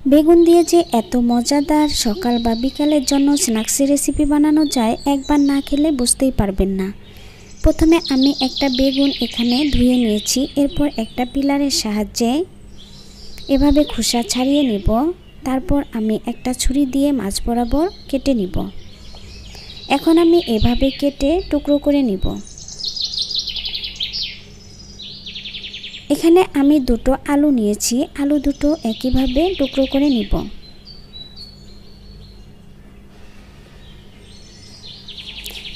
বেগুন দিয়ে যে এত মজাদার সকাল বা বিকালের জন্য স্ন্যাক্সের রেসিপি বানানো যায়, একবার না খেলে বুঝতেই পারবেন না। প্রথমে আমি একটা বেগুন এখানে ধুয়ে নিয়েছি। এরপর একটা পিলারের সাহায্যে এভাবে খোসা ছাড়িয়ে নিব। তারপর আমি একটা ছুরি দিয়ে মাঝ বরাবর কেটে নিব। এখন আমি এভাবে কেটে টুকরো করে নিব। এখানে আমি দুটো আলু নিয়েছি, আলু দুটো একইভাবে টুকরো করে নিব।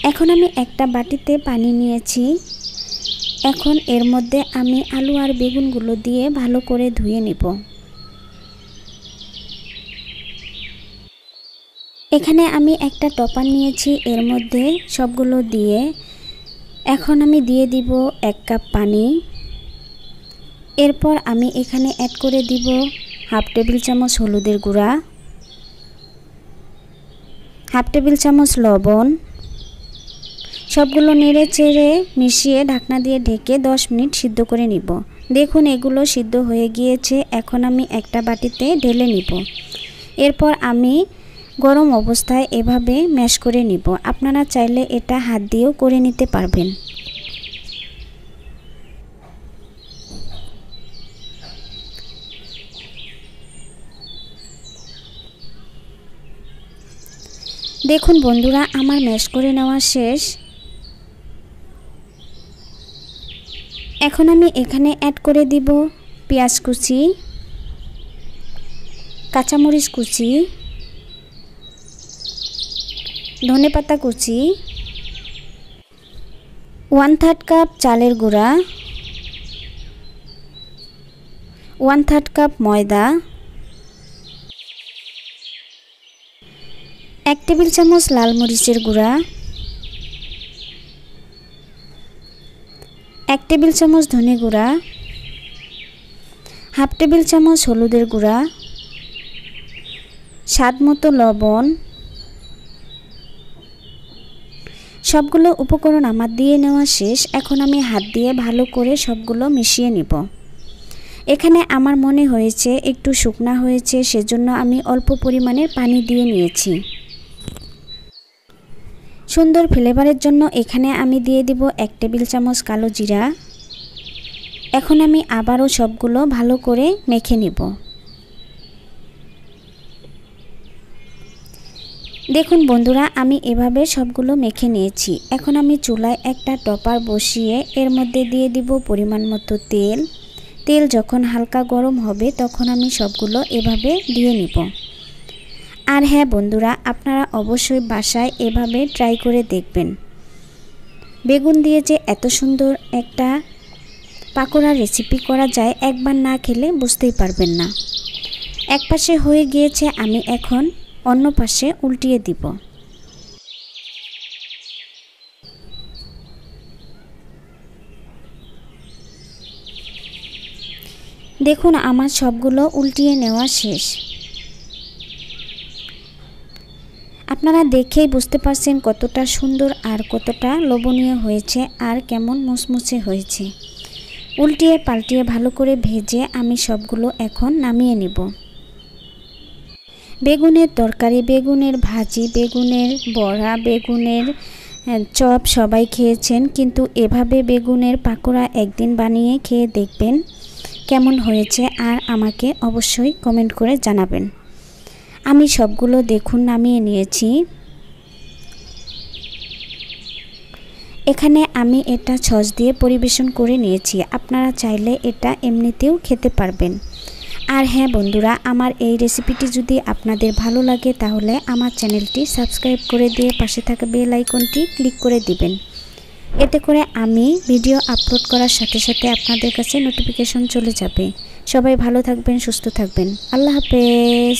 এখন আমি একটা বাটিতে পানি নিয়েছি। এখন এর মধ্যে আমি আলু আর বেগুনগুলো দিয়ে ভালো করে ধুয়ে নিব। এখানে আমি একটা টপার নিয়েছি, এর মধ্যে সবগুলো দিয়ে এখন আমি দিয়ে দিব 1 কাপ পানি। এরপর আমি এখানে অ্যাড করে দিব হাফ টেবিল চামচ হলুদের গুঁড়া, হাফ টেবিল চামচ লবণ। সবগুলো নেড়ে চেড়ে মিশিয়ে ঢাকনা দিয়ে ঢেকে 10 মিনিট সিদ্ধ করে নিব। দেখুন এগুলো সিদ্ধ হয়ে গিয়েছে। এখন আমি একটা বাটিতে ঢেলে নিব। এরপর আমি গরম অবস্থায় এভাবে ম্যাশ করে নিব। আপনারা চাইলে এটা হাত দিয়েও করে নিতে পারবেন। দেখুন বন্ধুরা, আমার ম্যাশ করে নেওয়া শেষ। এখন আমি এখানে অ্যাড করে দিব পেঁয়াজ কুচি, কাঁচামরিচ কুচি, ধনেপাতা কুচি, 1/3 কাপ চালের গুঁড়া, 1/3 কাপ ময়দা, 1 টেবিল চামচ লাল মরিচের গুঁড়া, 1 টেবিল চামচ ধনে গুঁড়া, হাফ টেবিল চামচ হলুদের গুঁড়া, স্বাদ মতো লবণ। সবগুলো উপকরণ আমার দিয়ে নেওয়া শেষ। এখন আমি হাত দিয়ে ভালো করে সবগুলো মিশিয়ে নিব। এখানে আমার মনে হয়েছে একটু শুকনা হয়েছে, সেজন্য আমি অল্প পরিমাণের পানি দিয়ে নিয়েছি। সুন্দর ফ্লেভারের জন্য এখানে আমি দিয়ে দিব 1 টেবিল চামচ কালো জিরা। এখন আমি আবারও সবগুলো ভালো করে মেখে নিব। দেখুন বন্ধুরা, আমি এভাবে সবগুলো মেখে নিয়েছি। এখন আমি চুলায় একটা টপার বসিয়ে এর মধ্যে দিয়ে দিব পরিমাণ মতো তেল। তেল যখন হালকা গরম হবে তখন আমি সবগুলো এভাবে দিয়ে নিব। আর হ্যাঁ বন্ধুরা, আপনারা অবশ্যই বাসায় এভাবে ট্রাই করে দেখবেন। বেগুন দিয়ে যে এত সুন্দর একটা পাকোড়া রেসিপি করা যায়, একবার না খেলে বুঝতেই পারবেন না। এক পাশে হয়ে গিয়েছে, আমি এখন অন্য পাশে উল্টিয়ে দিব। দেখুন আমার সবগুলো উল্টিয়ে নেওয়া শেষ। আপনারা দেখেই বুঝতে পারছেন কতটা সুন্দর আর কতটা লোভনীয় হয়েছে আর কেমন মুচমুচে হয়েছে। উল্টিয়ে পাল্টিয়ে ভালো করে ভেজে আমি সবগুলো এখন নামিয়ে নিব। বেগুনের তরকারি, বেগুনের ভাজি, বেগুনের বড়া, বেগুনের চপ সবাই খেয়েছেন, কিন্তু এভাবে বেগুনের পাকোড়া একদিন বানিয়ে খেয়ে দেখবেন কেমন হয়েছে আর আমাকে অবশ্যই কমেন্ট করে জানাবেন। আমি সবগুলো দেখুন নামিয়ে নিয়েছি। এখানে আমি এটা সস দিয়ে পরিবেশন করে নিয়েছি। আপনারা চাইলে এটা এমনিতেও খেতে পারবেন। আর হ্যাঁ বন্ধুরা, আমার এই রেসিপিটি যদি আপনাদের ভালো লাগে তাহলে আমার চ্যানেলটি সাবস্ক্রাইব করে দিয়ে পাশে থাকা বেল আইকনটি ক্লিক করে দিবেন। এতে করে আমি ভিডিও আপলোড করার সাথে সাথে আপনাদের কাছে নোটিফিকেশন চলে যাবে। সবাই ভালো থাকবেন, সুস্থ থাকবেন। আল্লাহ হাফেজ।